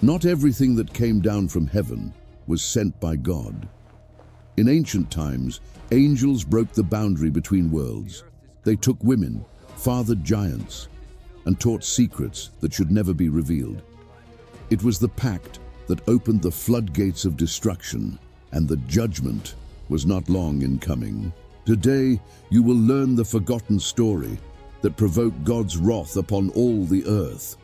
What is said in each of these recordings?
Not everything that came down from heaven was sent by God. In ancient times, angels broke the boundary between worlds. They took women, fathered giants, and taught secrets that should never be revealed. It was the pact that opened the floodgates of destruction, and the judgment was not long in coming. Today, you will learn the forgotten story that provoked God's wrath upon all the earth,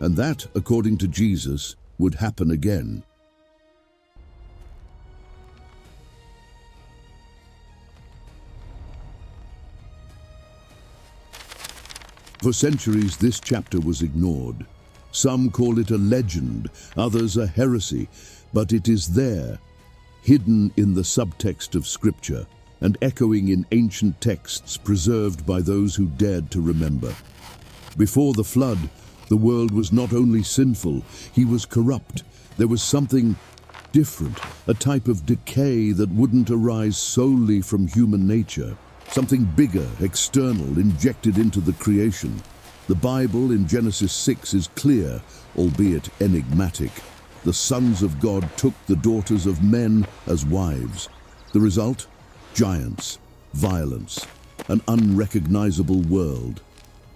and that, according to Jesus, would happen again. For centuries, this chapter was ignored. Some call it a legend, others a heresy, but it is there, hidden in the subtext of Scripture and echoing in ancient texts preserved by those who dared to remember. Before the flood, the world was not only sinful, he was corrupt. There was something different, a type of decay that wouldn't arise solely from human nature. Something bigger, external, injected into the creation. The Bible in Genesis 6 is clear, albeit enigmatic. The sons of God took the daughters of men as wives. The result? Giants, violence, an unrecognizable world.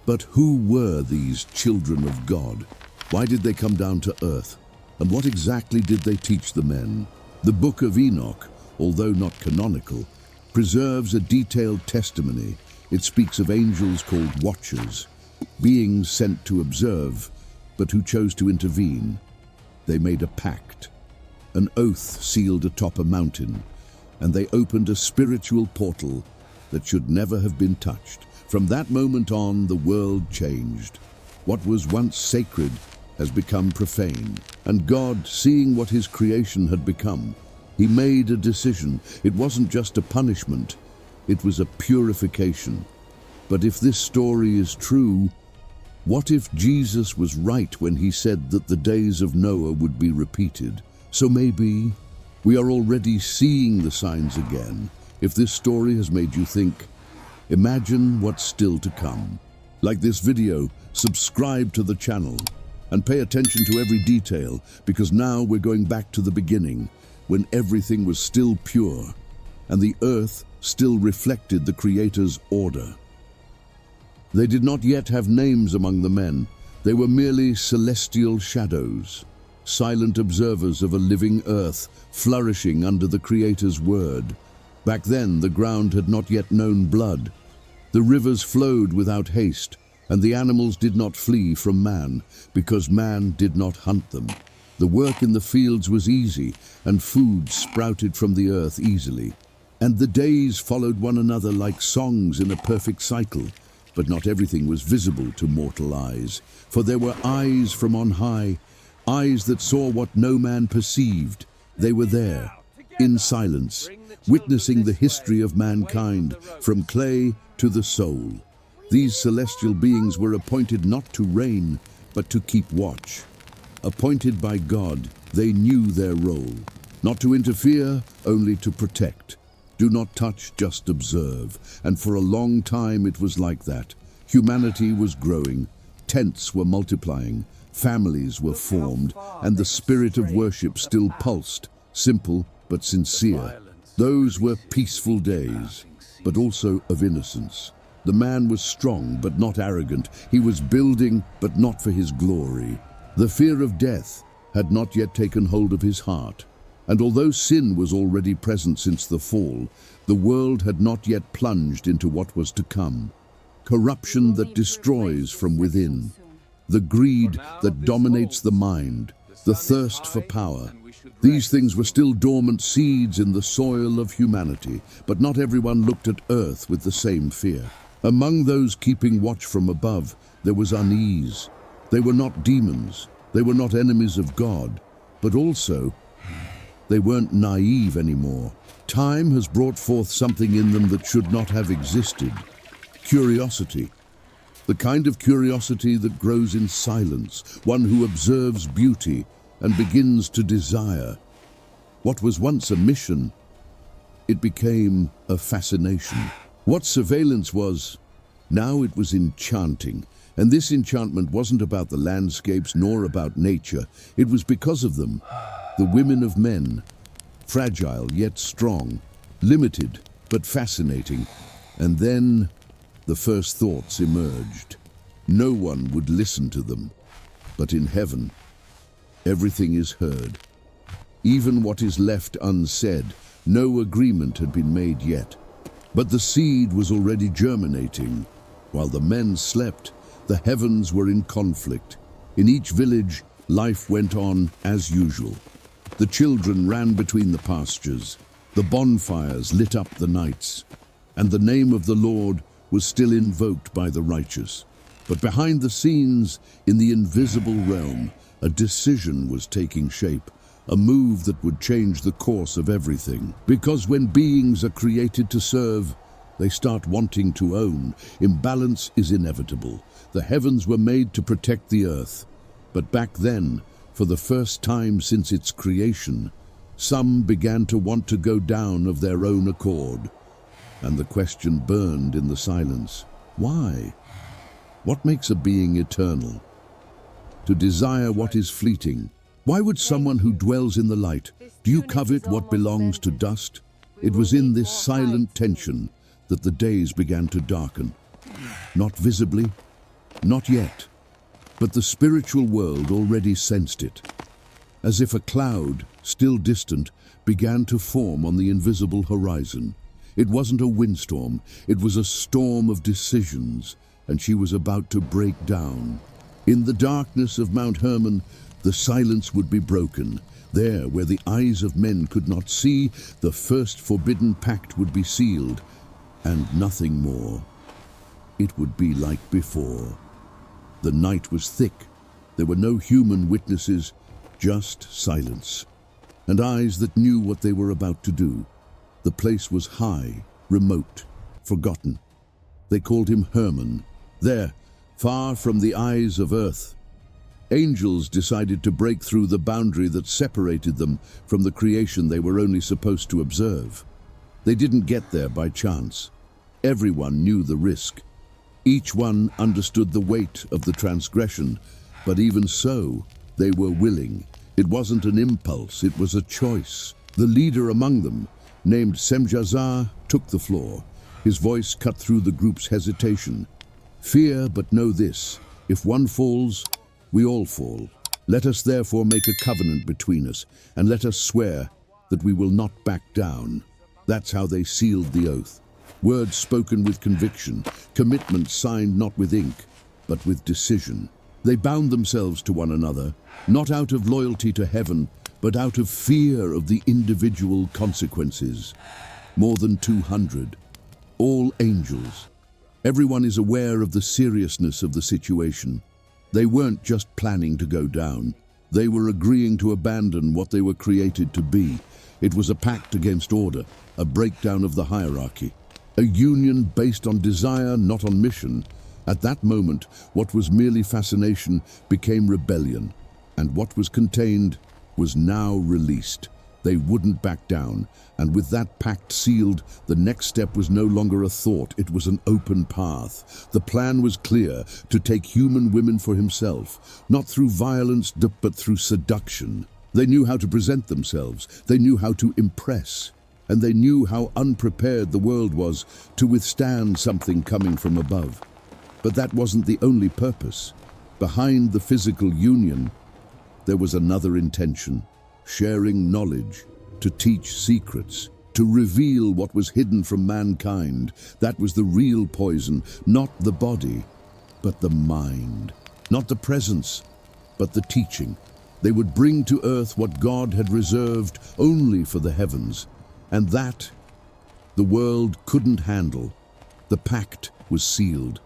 But who were these children of God? Why did they come down to earth? And what exactly did they teach the men? The Book of Enoch, although not canonical, preserves a detailed testimony. It speaks of angels called watchers, beings sent to observe, but who chose to intervene. They made a pact, an oath sealed atop a mountain, and they opened a spiritual portal that should never have been touched. From that moment on, the world changed. What was once sacred has become profane, and God, seeing what his creation had become, he made a decision. It wasn't just a punishment, it was a purification. But if this story is true, what if Jesus was right when he said that the days of Noah would be repeated? So maybe we are already seeing the signs again. If this story has made you think, imagine what's still to come. Like this video, subscribe to the channel, and pay attention to every detail, because now we're going back to the beginning, when everything was still pure, and the earth still reflected the Creator's order. They did not yet have names among the men. They were merely celestial shadows, silent observers of a living earth flourishing under the Creator's word. Back then, the ground had not yet known blood. The rivers flowed without haste, and the animals did not flee from man, because man did not hunt them. The work in the fields was easy, and food sprouted from the earth easily. And the days followed one another like songs in a perfect cycle. But not everything was visible to mortal eyes, for there were eyes from on high, eyes that saw what no man perceived. They were there, in silence, witnessing the history of mankind, from clay to the soul. These celestial beings were appointed not to reign, but to keep watch. Appointed by God, they knew their role, not to interfere, only to protect. Do not touch, just observe. And for a long time it was like that. Humanity was growing, tents were multiplying, families were formed, and the spirit of worship still pulsed, simple but sincere. Those were peaceful days, but also of innocence. The man was strong but not arrogant. He was building, but not for his glory. The fear of death had not yet taken hold of his heart. And although sin was already present since the fall, the world had not yet plunged into what was to come. Corruption that destroys from within. The greed that dominates the mind. The thirst for power. These things were still dormant seeds in the soil of humanity, but not everyone looked at earth with the same fear. Among those keeping watch from above, there was unease. They were not demons. They were not enemies of God, but also they weren't naive anymore. Time has brought forth something in them that should not have existed. Curiosity. The kind of curiosity that grows in silence, one who observes beauty and begins to desire. What was once a mission, it became a fascination. What surveillance was, now it was enchanting. And this enchantment wasn't about the landscapes nor about nature. It was because of them, the women of men, fragile yet strong, limited but fascinating. And then the first thoughts emerged. No one would listen to them. But in heaven, everything is heard. Even what is left unsaid. No agreement had been made yet. But the seed was already germinating. While the men slept, the heavens were in conflict. In each village, life went on as usual. The children ran between the pastures. The bonfires lit up the nights. And the name of the Lord was still invoked by the righteous. But behind the scenes, in the invisible realm, a decision was taking shape. A move that would change the course of everything. Because when beings are created to serve, they start wanting to own. Imbalance is inevitable. The heavens were made to protect the earth. But back then, for the first time since its creation, some began to want to go down of their own accord. And the question burned in the silence. Why? What makes a being eternal? To desire what is fleeting. Why would someone who dwells in the light, do you covet what belongs to dust? It was in this silent tension that the days began to darken. Not visibly, not yet, but the spiritual world already sensed it. As if a cloud, still distant, began to form on the invisible horizon. It wasn't a windstorm, it was a storm of decisions, and she was about to break down. In the darkness of Mount Hermon, the silence would be broken. There, where the eyes of men could not see, the first forbidden pact would be sealed, and nothing more. It would be like before. The night was thick. There were no human witnesses, just silence, and eyes that knew what they were about to do. The place was high, remote, forgotten. They called him Hermon. There, far from the eyes of earth, angels decided to break through the boundary that separated them from the creation they were only supposed to observe. They didn't get there by chance. Everyone knew the risk. Each one understood the weight of the transgression, but even so, they were willing. It wasn't an impulse, it was a choice. The leader among them, named Semjazar, took the floor. His voice cut through the group's hesitation. Fear, but know this, if one falls, we all fall. Let us therefore make a covenant between us, and let us swear that we will not back down. That's how they sealed the oath. Words spoken with conviction, commitments signed not with ink, but with decision. They bound themselves to one another, not out of loyalty to heaven, but out of fear of the individual consequences. More than 200, all angels. Everyone is aware of the seriousness of the situation. They weren't just planning to go down. They were agreeing to abandon what they were created to be. It was a pact against order, a breakdown of the hierarchy. A union based on desire, not on mission. At that moment, what was merely fascination became rebellion, and what was contained was now released. They wouldn't back down, and with that pact sealed, the next step was no longer a thought, it was an open path. The plan was clear, to take human women for himself, not through violence, but through seduction. They knew how to present themselves, they knew how to impress, and they knew how unprepared the world was to withstand something coming from above. But that wasn't the only purpose. Behind the physical union, there was another intention. Sharing knowledge, to teach secrets, to reveal what was hidden from mankind. That was the real poison, not the body, but the mind. Not the presence, but the teaching. They would bring to earth what God had reserved only for the heavens. And that, the world couldn't handle. The pact was sealed.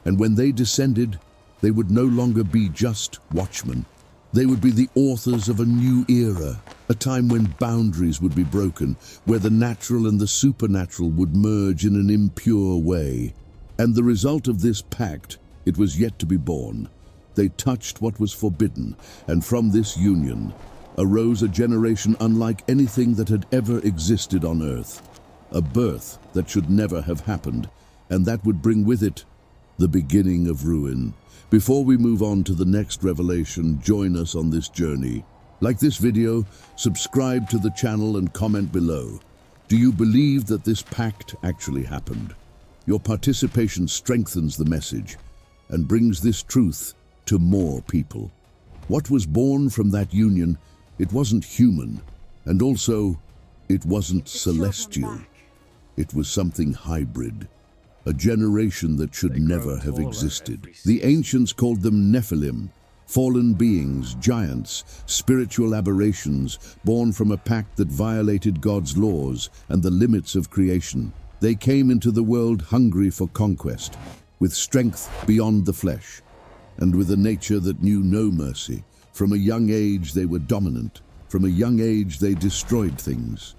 And when they descended, they would no longer be just watchmen. They would be the authors of a new era, a time when boundaries would be broken, where the natural and the supernatural would merge in an impure way. And the result of this pact, it was yet to be born. They touched what was forbidden, and from this union arose a generation unlike anything that had ever existed on earth. A birth that should never have happened, and that would bring with it the beginning of ruin. Before we move on to the next revelation, join us on this journey. Like this video, subscribe to the channel and comment below. Do you believe that this pact actually happened? Your participation strengthens the message and brings this truth to more people. What was born from that union, it wasn't human, and also it wasn't celestial. It was something hybrid, a generation that should never have existed. The ancients called them Nephilim, fallen beings, giants, spiritual aberrations, born from a pact that violated God's laws and the limits of creation. They came into the world hungry for conquest, with strength beyond the flesh, and with a nature that knew no mercy. From a young age they were dominant. From a young age they destroyed things.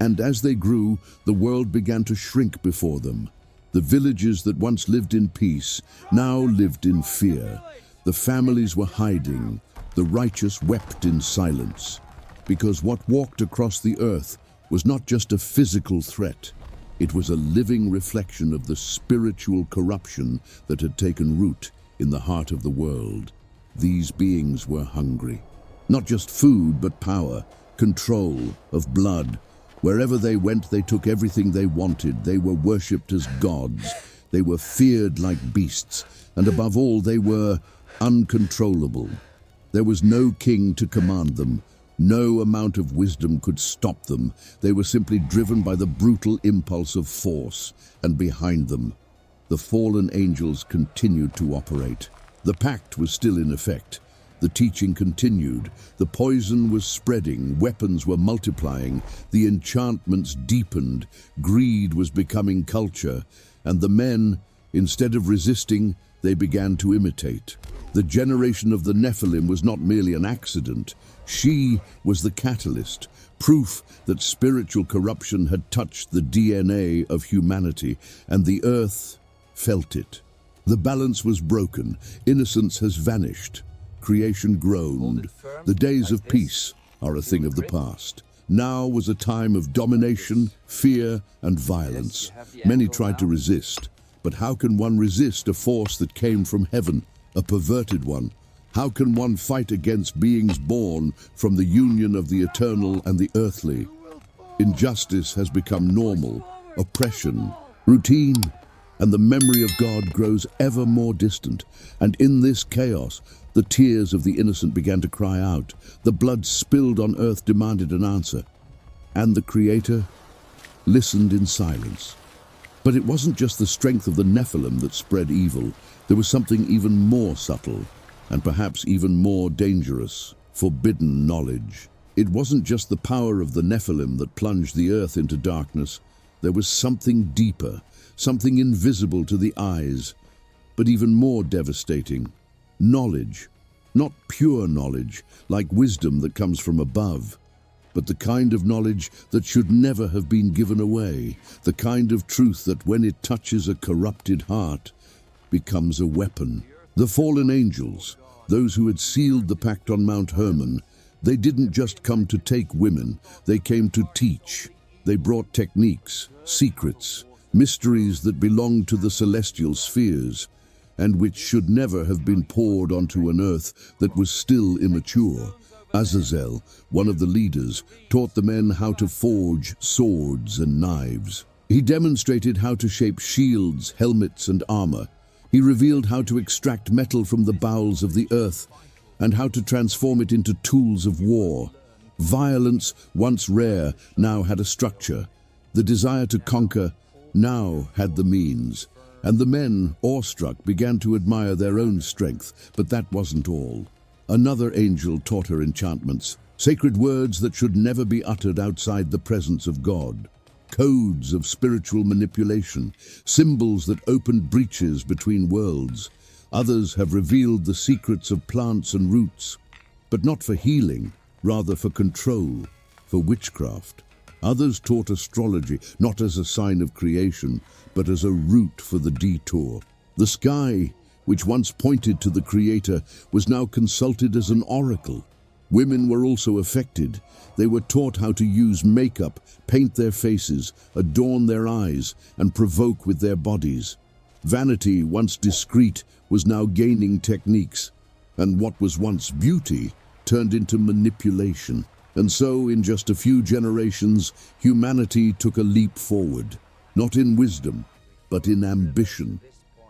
And as they grew, the world began to shrink before them. The villages that once lived in peace now lived in fear. The families were hiding. The righteous wept in silence. Because what walked across the earth was not just a physical threat. It was a living reflection of the spiritual corruption that had taken root in the heart of the world. These beings were hungry. Not just food, but power, control, of blood. Wherever they went, they took everything they wanted. They were worshipped as gods. They were feared like beasts. And above all, they were uncontrollable. There was no king to command them. No amount of wisdom could stop them. They were simply driven by the brutal impulse of force. And behind them, the fallen angels continued to operate. The pact was still in effect. The teaching continued. The poison was spreading. Weapons were multiplying. The enchantments deepened. Greed was becoming culture. And the men, instead of resisting, they began to imitate. The generation of the Nephilim was not merely an accident. She was the catalyst, proof that spiritual corruption had touched the DNA of humanity, and the earth felt it. The balance was broken. Innocence has vanished. Creation groaned. The days of peace are a thing of the past. Now was a time of domination, fear, and violence. Many tried to resist. But how can one resist a force that came from heaven, a perverted one? How can one fight against beings born from the union of the eternal and the earthly? Injustice has become normal, oppression, routine, and the memory of God grows ever more distant. And in this chaos, the tears of the innocent began to cry out. The blood spilled on earth demanded an answer. And the Creator listened in silence. But it wasn't just the strength of the Nephilim that spread evil. There was something even more subtle, and perhaps even more dangerous: forbidden knowledge. It wasn't just the power of the Nephilim that plunged the earth into darkness. There was something deeper, something invisible to the eyes, but even more devastating. Knowledge. Not pure knowledge, like wisdom that comes from above, but the kind of knowledge that should never have been given away, the kind of truth that when it touches a corrupted heart, becomes a weapon. The fallen angels, those who had sealed the pact on Mount Hermon, they didn't just come to take women, they came to teach. They brought techniques, secrets, mysteries that belonged to the celestial spheres, and which should never have been poured onto an earth that was still immature. Azazel, one of the leaders, taught the men how to forge swords and knives. He demonstrated how to shape shields, helmets, and armor. He revealed how to extract metal from the bowels of the earth and how to transform it into tools of war. Violence, once rare, now had a structure. The desire to conquer now had the means. And the men, awestruck, began to admire their own strength, but that wasn't all. Another angel taught her enchantments, sacred words that should never be uttered outside the presence of God, codes of spiritual manipulation, symbols that opened breaches between worlds. Others have revealed the secrets of plants and roots, but not for healing, rather for control, for witchcraft. Others taught astrology, not as a sign of creation, but as a route for the detour. The sky, which once pointed to the Creator, was now consulted as an oracle. Women were also affected. They were taught how to use makeup, paint their faces, adorn their eyes, and provoke with their bodies. Vanity, once discreet, was now gaining techniques, and what was once beauty turned into manipulation. And so, in just a few generations, humanity took a leap forward, not in wisdom, but in ambition.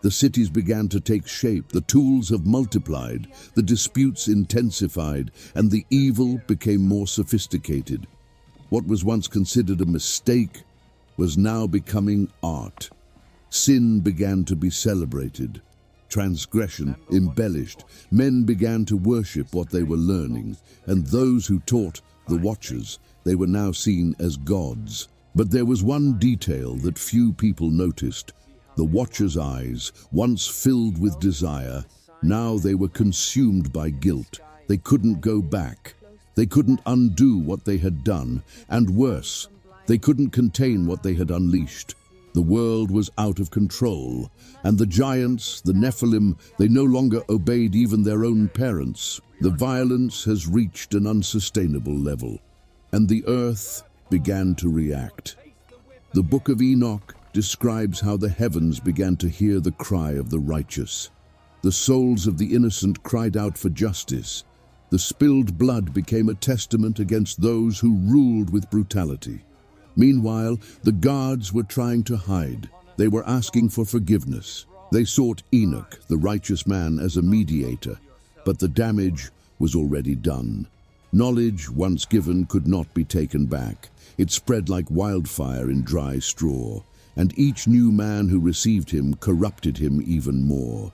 The cities began to take shape, the tools have multiplied, the disputes intensified, and the evil became more sophisticated. What was once considered a mistake was now becoming art. Sin began to be celebrated, transgression embellished. Men began to worship what they were learning, and those who taught, the watchers, they were now seen as gods. But there was one detail that few people noticed. The watchers' eyes, once filled with desire, now they were consumed by guilt. They couldn't go back. They couldn't undo what they had done, and worse, they couldn't contain what they had unleashed. The world was out of control, and the giants, the Nephilim, they no longer obeyed even their own parents. The violence has reached an unsustainable level, and the earth began to react. The Book of Enoch describes how the heavens began to hear the cry of the righteous. The souls of the innocent cried out for justice. The spilled blood became a testament against those who ruled with brutality. Meanwhile, the gods were trying to hide. They were asking for forgiveness. They sought Enoch, the righteous man, as a mediator, but the damage was already done. Knowledge, once given, could not be taken back. It spread like wildfire in dry straw, and each new man who received him corrupted him even more.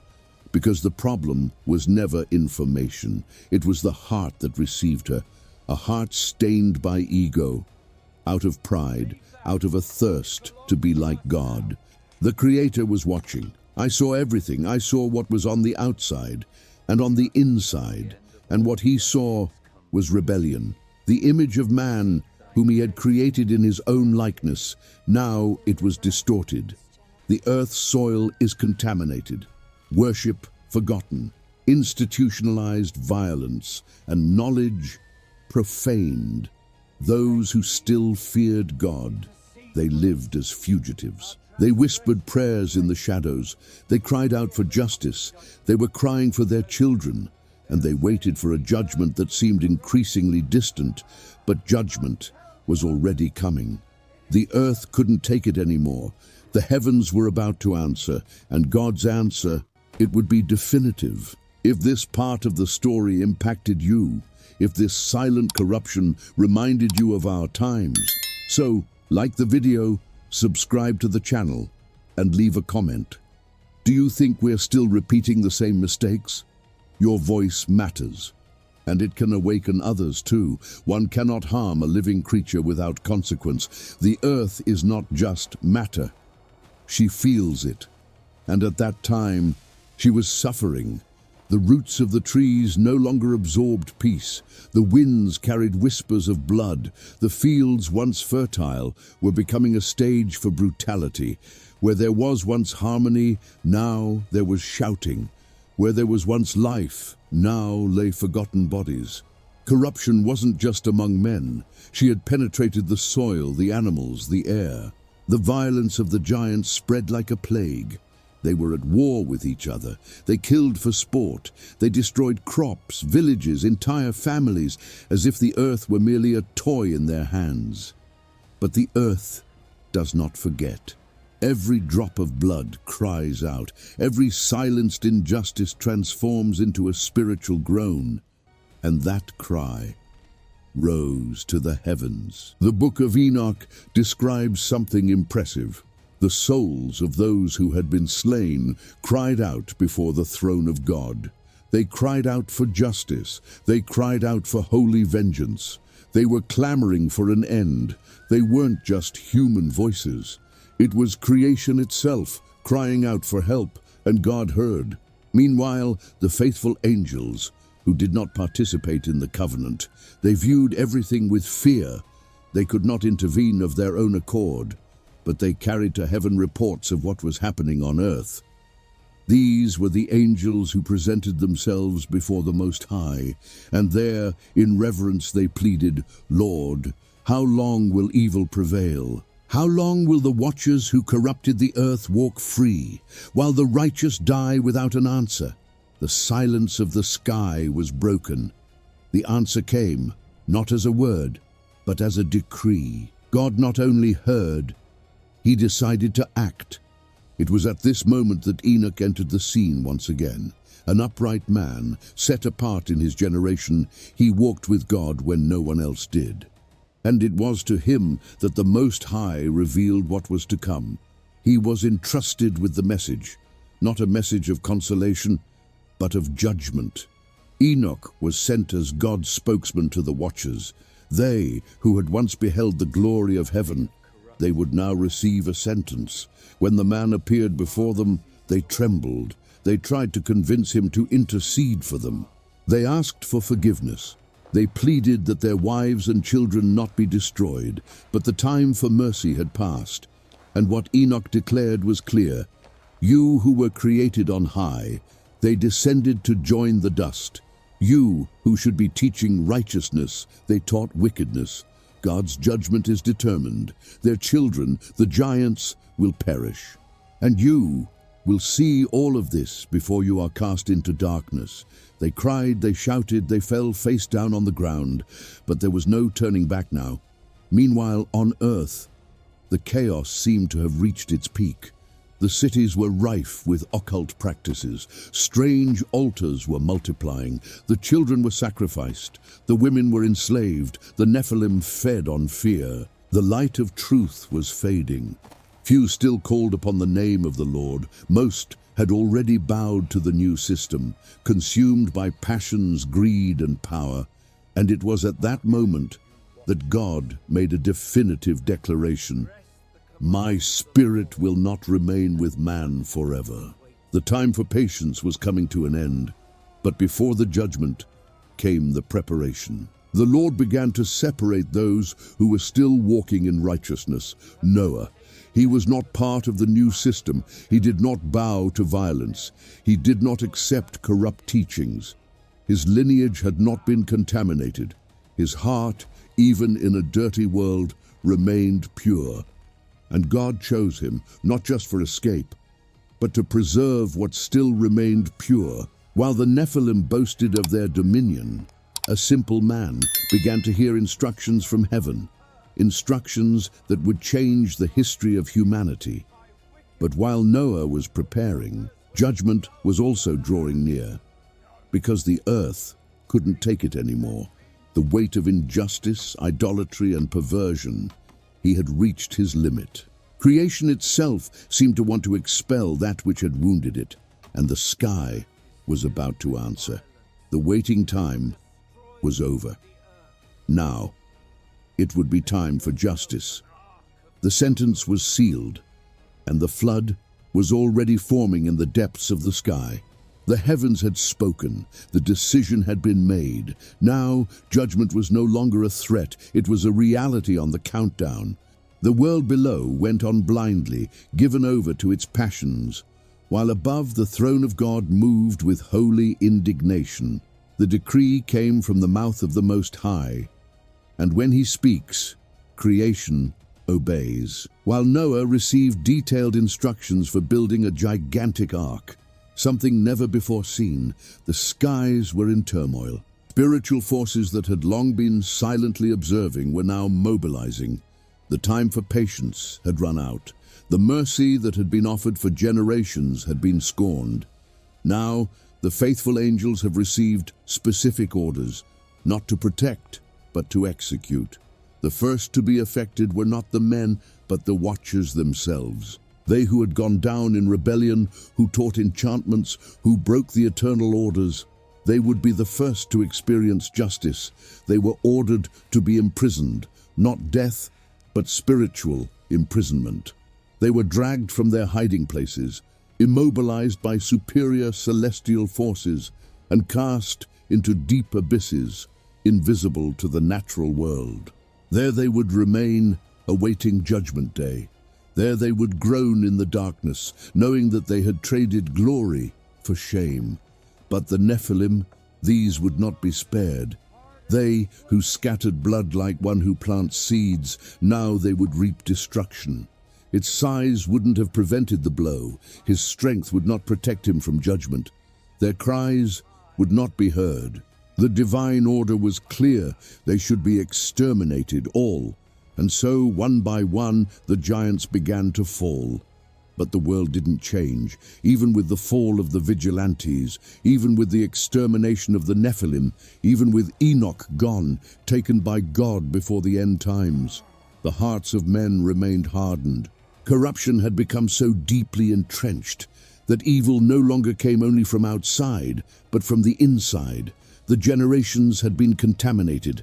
Because the problem was never information. It was the heart that received her, a heart stained by ego, out of pride, out of a thirst to be like God. The Creator was watching. I saw everything. I saw what was on the outside and on the inside, and what he saw was rebellion. The image of man, whom he had created in his own likeness, now it was distorted. The earth's soil is contaminated, worship forgotten, institutionalized violence, and knowledge profaned. Those who still feared God, they lived as fugitives. They whispered prayers in the shadows. They cried out for justice. They were crying for their children, and they waited for a judgment that seemed increasingly distant, but judgment was already coming. The earth couldn't take it anymore. The heavens were about to answer, and God's answer, it would be definitive. If this part of the story impacted you, if this silent corruption reminded you of our times, so like the video, subscribe to the channel, and leave a comment. Do you think we're still repeating the same mistakes? Your voice matters, and it can awaken others too. One cannot harm a living creature without consequence. The earth is not just matter. She feels it, and at that time, she was suffering. The roots of the trees no longer absorbed peace. The winds carried whispers of blood. The fields, once fertile, were becoming a stage for brutality. Where there was once harmony, now there was shouting. Where there was once life, now lay forgotten bodies. Corruption wasn't just among men. She had penetrated the soil, the animals, the air. The violence of the giants spread like a plague. They were at war with each other. They killed for sport. They destroyed crops, villages, entire families, as if the earth were merely a toy in their hands. But the earth does not forget. Every drop of blood cries out. Every silenced injustice transforms into a spiritual groan. And that cry rose to the heavens. The Book of Enoch describes something impressive. The souls of those who had been slain cried out before the throne of God. They cried out for justice. They cried out for holy vengeance. They were clamoring for an end. They weren't just human voices. It was creation itself crying out for help, and God heard. Meanwhile, the faithful angels, who did not participate in the covenant, they viewed everything with fear. They could not intervene of their own accord, but they carried to heaven reports of what was happening on earth. These were the angels who presented themselves before the Most High, and there, in reverence, they pleaded, "Lord, how long will evil prevail? How long will the watchers who corrupted the earth walk free, while the righteous die without an answer? The silence of the sky was broken. The answer came, not as a word, but as a decree. God not only heard, he decided to act. It was at this moment that Enoch entered the scene once again. An upright man, set apart in his generation, he walked with God when no one else did. And it was to him that the Most High revealed what was to come. He was entrusted with the message, not a message of consolation, but of judgment. Enoch was sent as God's spokesman to the watchers. They, who had once beheld the glory of heaven, they would now receive a sentence. When the man appeared before them, they trembled. They tried to convince him to intercede for them. They asked for forgiveness. They pleaded that their wives and children not be destroyed, but the time for mercy had passed, and what Enoch declared was clear. You who were created on high, they descended to join the dust. You who should be teaching righteousness, they taught wickedness. God's judgment is determined. Their children, the giants, will perish. And you will see all of this before you are cast into darkness. They cried, they shouted, they fell face down on the ground, but there was no turning back now. Meanwhile, on earth, the chaos seemed to have reached its peak. The cities were rife with occult practices. Strange altars were multiplying. The children were sacrificed. The women were enslaved. The Nephilim fed on fear. The light of truth was fading. Few still called upon the name of the Lord. Most had already bowed to the new system, consumed by passions, greed, and power. And it was at that moment that God made a definitive declaration. My spirit will not remain with man forever. The time for patience was coming to an end, but before the judgment came the preparation. The Lord began to separate those who were still walking in righteousness. Noah, he was not part of the new system. He did not bow to violence. He did not accept corrupt teachings. His lineage had not been contaminated. His heart, even in a dirty world, remained pure. And God chose him, not just for escape, but to preserve what still remained pure. While the Nephilim boasted of their dominion, a simple man began to hear instructions from heaven, instructions that would change the history of humanity. But while Noah was preparing, judgment was also drawing near, because the earth couldn't take it anymore. The weight of injustice, idolatry, and perversion. He had reached his limit. Creation itself seemed to want to expel that which had wounded it, and the sky was about to answer. The waiting time was over. Now, it would be time for justice. The sentence was sealed, and the flood was already forming in the depths of the sky. The heavens had spoken. The decision had been made. Now, judgment was no longer a threat. It was a reality on the countdown. The world below went on blindly, given over to its passions, while above the throne of God moved with holy indignation. The decree came from the mouth of the Most High, and when he speaks, creation obeys. While Noah received detailed instructions for building a gigantic ark, something never before seen, the skies were in turmoil. Spiritual forces that had long been silently observing were now mobilizing. The time for patience had run out. The mercy that had been offered for generations had been scorned. Now, the faithful angels have received specific orders, not to protect, but to execute. The first to be affected were not the men, but the watchers themselves. They who had gone down in rebellion, who taught enchantments, who broke the eternal orders, they would be the first to experience justice. They were ordered to be imprisoned, not death, but spiritual imprisonment. They were dragged from their hiding places, immobilized by superior celestial forces, and cast into deep abysses, invisible to the natural world. There they would remain, awaiting judgment day. There they would groan in the darkness, knowing that they had traded glory for shame. But the Nephilim, these would not be spared. They who scattered blood like one who plants seeds, now they would reap destruction. Its size wouldn't have prevented the blow. His strength would not protect him from judgment. Their cries would not be heard. The divine order was clear. They should be exterminated, all. And so, one by one, the giants began to fall. But the world didn't change, even with the fall of the vigilantes, even with the extermination of the Nephilim, even with Enoch gone, taken by God before the end times. The hearts of men remained hardened. Corruption had become so deeply entrenched that evil no longer came only from outside, but from the inside. The generations had been contaminated.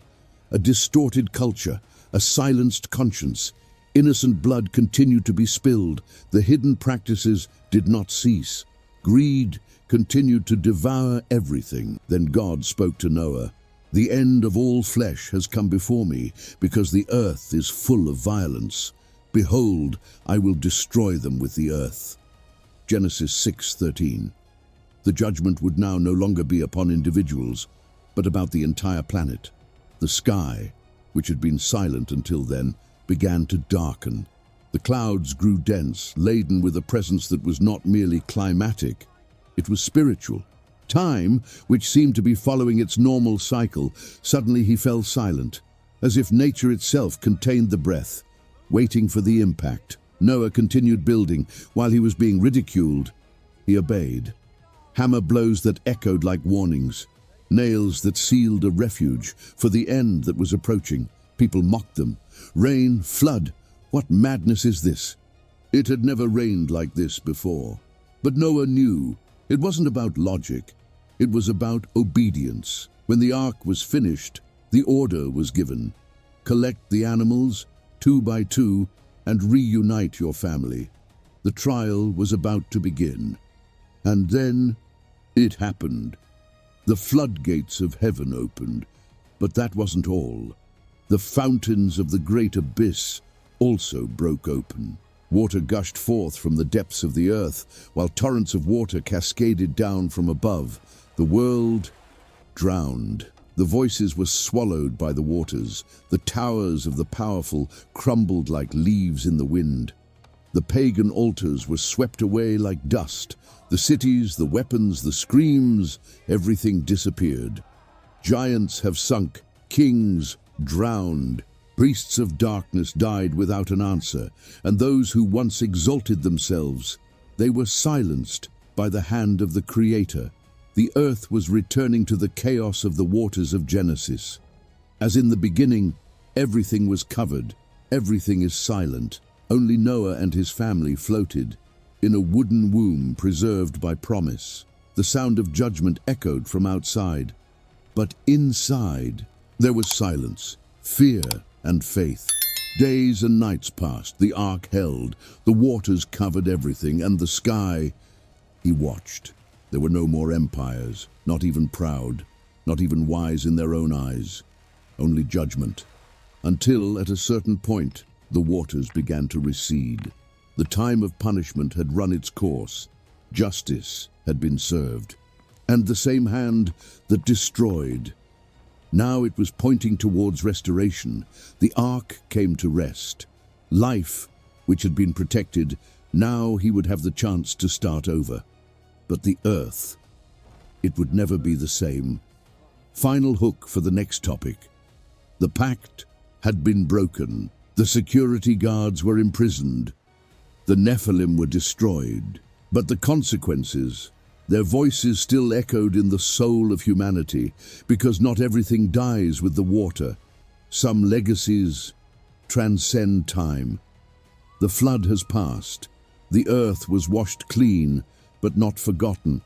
A distorted culture, a silenced conscience. Innocent blood continued to be spilled. The hidden practices did not cease. Greed continued to devour everything. Then God spoke to Noah. The end of all flesh has come before me, because the earth is full of violence. Behold, I will destroy them with the earth. Genesis 6:13. The judgment would now no longer be upon individuals, but about the entire planet. The sky, which had been silent until then, began to darken. The clouds grew dense, laden with a presence that was not merely climatic, it was spiritual. Time, which seemed to be following its normal cycle, suddenly he fell silent, as if nature itself contained the breath, waiting for the impact. Noah continued building. While he was being ridiculed, he obeyed. Hammer blows that echoed like warnings, nails that sealed a refuge for the end that was approaching. People mocked them. Rain, flood, what madness is this? It had never rained like this before. But Noah knew it wasn't about logic. It was about obedience. When the ark was finished, the order was given. Collect the animals, 2 by 2, and reunite your family. The trial was about to begin. And then it happened. The floodgates of heaven opened. But that wasn't all. The fountains of the great abyss also broke open. Water gushed forth from the depths of the earth, while torrents of water cascaded down from above. The world drowned. The voices were swallowed by the waters. The towers of the powerful crumbled like leaves in the wind. The pagan altars were swept away like dust. The cities, the weapons, the screams, everything disappeared. Giants have sunk, kings drowned. Priests of darkness died without an answer, and those who once exalted themselves, they were silenced by the hand of the Creator. The earth was returning to the chaos of the waters of Genesis. As in the beginning, everything was covered, everything is silent. Only Noah and his family floated in a wooden womb preserved by promise. The sound of judgment echoed from outside, but inside there was silence, fear, and faith. Days and nights passed, the ark held, the waters covered everything, and the sky, he watched. There were no more empires, not even proud, not even wise in their own eyes, only judgment. Until, at a certain point, the waters began to recede. The time of punishment had run its course. Justice had been served. And the same hand that destroyed, now it was pointing towards restoration. The ark came to rest. Life, which had been protected, now he would have the chance to start over. But the earth, it would never be the same. Final hook for the next topic. The pact had been broken. The security guards were imprisoned. The Nephilim were destroyed. But the consequences, their voices still echoed in the soul of humanity, because not everything dies with the water. Some legacies transcend time. The flood has passed. The earth was washed clean, but not forgotten,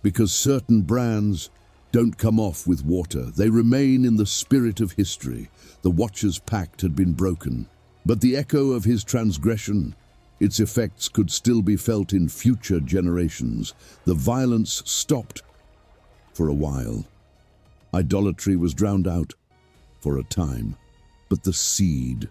because certain brands don't come off with water. They remain in the spirit of history. The Watcher's pact had been broken, but the echo of his transgression, its effects could still be felt in future generations. The violence stopped for a while. Idolatry was drowned out for a time. But the seed,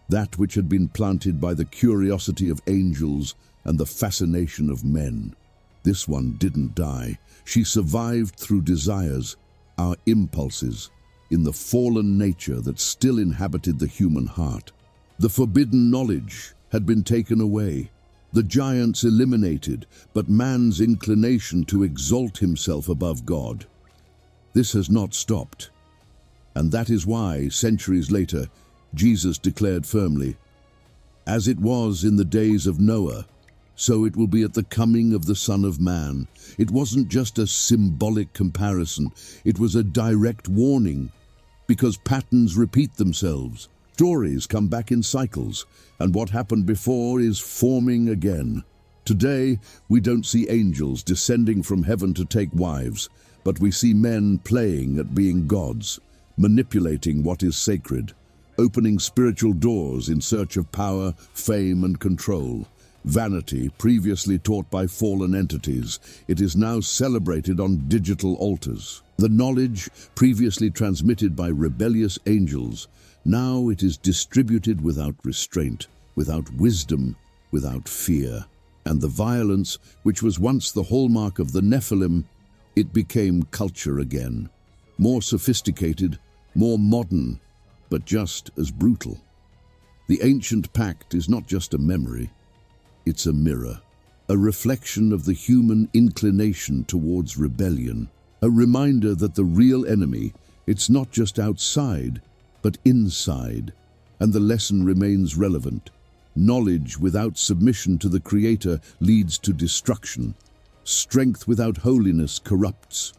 that which had been planted by the curiosity of angels and the fascination of men, this one didn't die. She survived through desires, our impulses, in the fallen nature that still inhabited the human heart. The forbidden knowledge had been taken away, the giants eliminated, but man's inclination to exalt himself above God. This has not stopped. And that is why, centuries later, Jesus declared firmly, "As it was in the days of Noah, so it will be at the coming of the Son of Man." It wasn't just a symbolic comparison, it was a direct warning, because patterns repeat themselves. Stories come back in cycles, and what happened before is forming again. Today, we don't see angels descending from heaven to take wives, but we see men playing at being gods, manipulating what is sacred, opening spiritual doors in search of power, fame, and control. Vanity, previously taught by fallen entities, it is now celebrated on digital altars. The knowledge, previously transmitted by rebellious angels, now it is distributed without restraint, without wisdom, without fear. And the violence, which was once the hallmark of the Nephilim, it became culture again. More sophisticated, more modern, but just as brutal. The ancient pact is not just a memory, it's a mirror, a reflection of the human inclination towards rebellion, a reminder that the real enemy, it's not just outside, but inside, and the lesson remains relevant. Knowledge without submission to the Creator leads to destruction. Strength without holiness corrupts.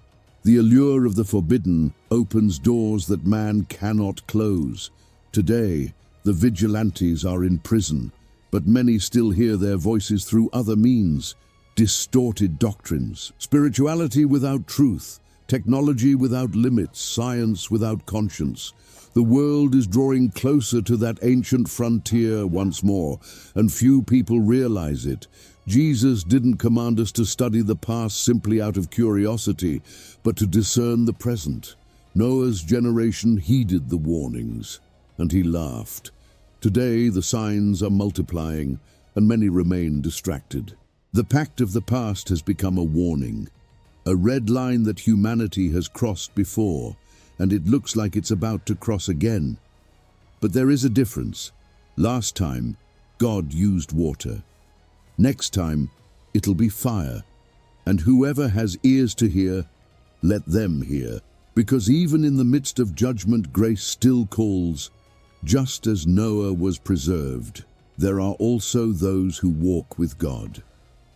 The allure of the forbidden opens doors that man cannot close. Today, the vigilantes are in prison, but many still hear their voices through other means. Distorted doctrines, spirituality without truth, technology without limits, science without conscience. The world is drawing closer to that ancient frontier once more, and few people realize it. Jesus didn't command us to study the past simply out of curiosity, but to discern the present. Noah's generation heeded the warnings, and he laughed. Today, the signs are multiplying, and many remain distracted. The pact of the past has become a warning, a red line that humanity has crossed before, and it looks like it's about to cross again. But there is a difference. Last time, God used water. Next time, it'll be fire. And whoever has ears to hear, let them hear. Because even in the midst of judgment, grace still calls. Just as Noah was preserved, there are also those who walk with God.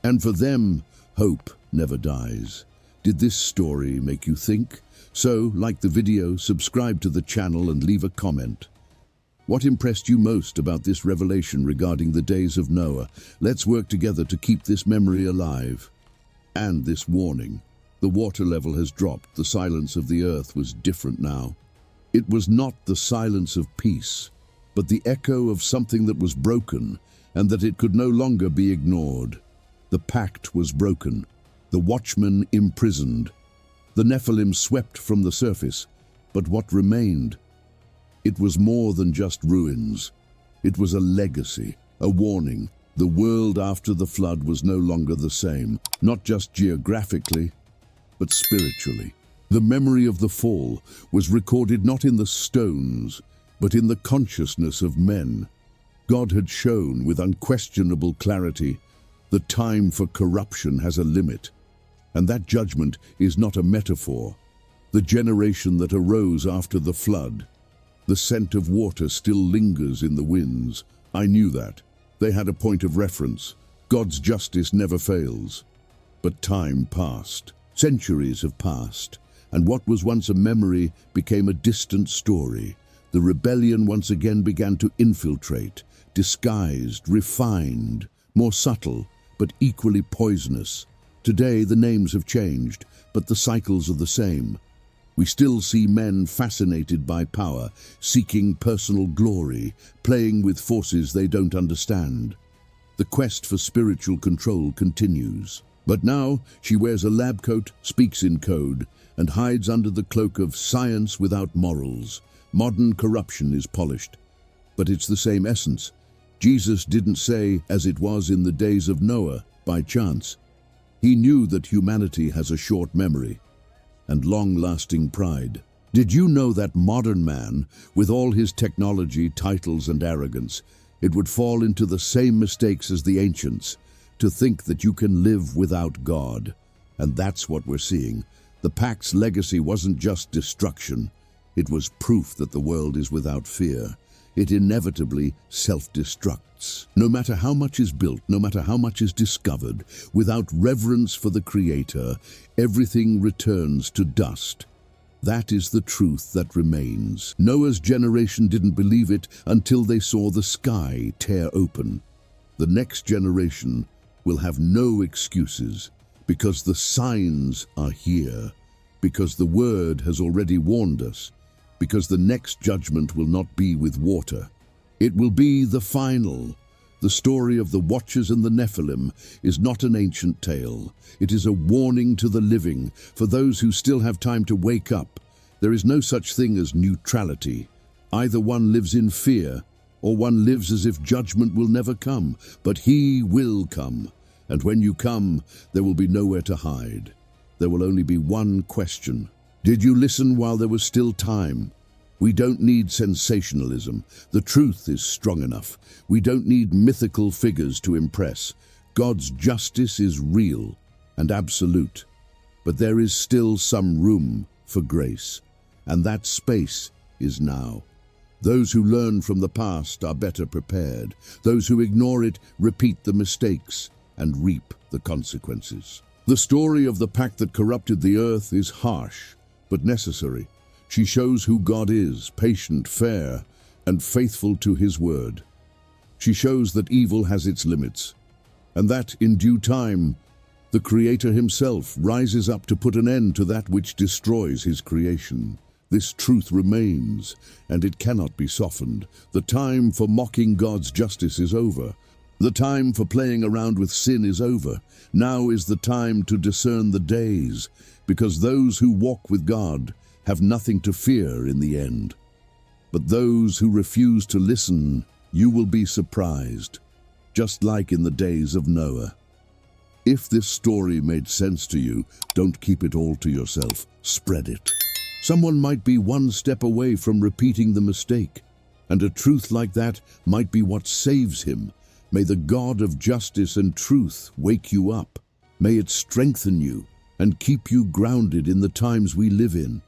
And for them, hope never dies. Did this story make you think? So, like the video, subscribe to the channel and leave a comment. What impressed you most about this revelation regarding the days of Noah? Let's work together to keep this memory alive. And this warning. The water level has dropped. The silence of the earth was different now. It was not the silence of peace, but the echo of something that was broken, and that it could no longer be ignored. The pact was broken. The watchmen imprisoned. The Nephilim swept from the surface, but what remained? It was more than just ruins. It was a legacy, a warning. The world after the flood was no longer the same, not just geographically, but spiritually. The memory of the fall was recorded not in the stones, but in the consciousness of men. God had shown with unquestionable clarity, the time for corruption has a limit. And that judgment is not a metaphor. The generation that arose after the flood, the scent of water still lingers in the winds. I knew that. They had a point of reference. God's justice never fails. But time passed. Centuries have passed. And what was once a memory became a distant story. The rebellion once again began to infiltrate, disguised, refined, more subtle, but equally poisonous. Today, the names have changed, but the cycles are the same. We still see men fascinated by power, seeking personal glory, playing with forces they don't understand. The quest for spiritual control continues. But now, she wears a lab coat, speaks in code, and hides under the cloak of science without morals. Modern corruption is polished, but it's the same essence. Jesus didn't say, as it was in the days of Noah, by chance. He knew that humanity has a short memory and long-lasting pride. Did you know that modern man, with all his technology, titles and arrogance, it would fall into the same mistakes as the ancients, to think that you can live without God? And that's what we're seeing. The Pact's legacy wasn't just destruction. It was proof that the world is without fear. It inevitably self-destructs. No matter how much is built, no matter how much is discovered, without reverence for the Creator, everything returns to dust. That is the truth that remains. Noah's generation didn't believe it until they saw the sky tear open. The next generation will have no excuses, because the signs are here, because the Word has already warned us, because the next judgment will not be with water. It will be the final. The story of the Watchers and the Nephilim is not an ancient tale. It is a warning to the living, for those who still have time to wake up. There is no such thing as neutrality. Either one lives in fear, or one lives as if judgment will never come. But He will come, and when you come, there will be nowhere to hide. There will only be one question. Did you listen while there was still time? We don't need sensationalism. The truth is strong enough. We don't need mythical figures to impress. God's justice is real and absolute. But there is still some room for grace, and that space is now. Those who learn from the past are better prepared. Those who ignore it repeat the mistakes and reap the consequences. The story of the pact that corrupted the earth is harsh, but necessary. She shows who God is, patient, fair, and faithful to His word. She shows that evil has its limits, and that, in due time, the Creator Himself rises up to put an end to that which destroys His creation. This truth remains, and it cannot be softened. The time for mocking God's justice is over. The time for playing around with sin is over. Now is the time to discern the days, because those who walk with God have nothing to fear in the end. But those who refuse to listen, you will be surprised, just like in the days of Noah. If this story made sense to you, don't keep it all to yourself. Spread it. Someone might be one step away from repeating the mistake, and a truth like that might be what saves him. May the God of justice and truth wake you up. May it strengthen you and keep you grounded in the times we live in.